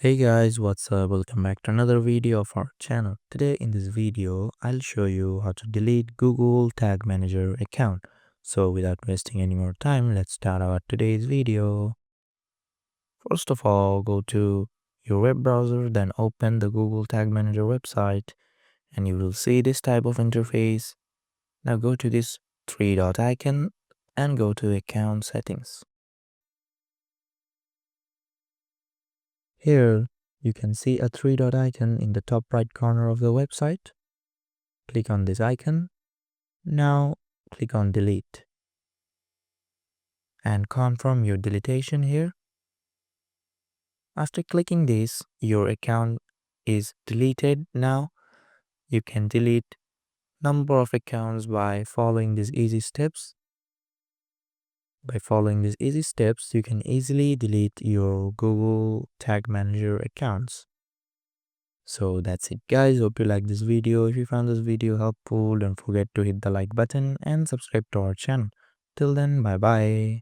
Hey guys, what's up? Welcome back to another video of our channel. Today in this video, I'll show you how to delete Google Tag Manager account. So without wasting any more time, let's start our today's video. First of all, go to your web browser, then open the Google Tag Manager website and you will see this type of interface. Now go to this three dot icon and go to account settings. Here, you can see a three dot icon in the top right corner of the website. Click on this icon. Now click on delete and confirm your deletion here. After clicking this, your account is deleted. Now you can delete number of accounts by following these easy steps. By following these easy steps, you can easily delete your Google Tag Manager accounts. So that's it guys, hope you like this video. If you found this video helpful, don't forget to hit the like button and subscribe to our channel. Till then, bye bye.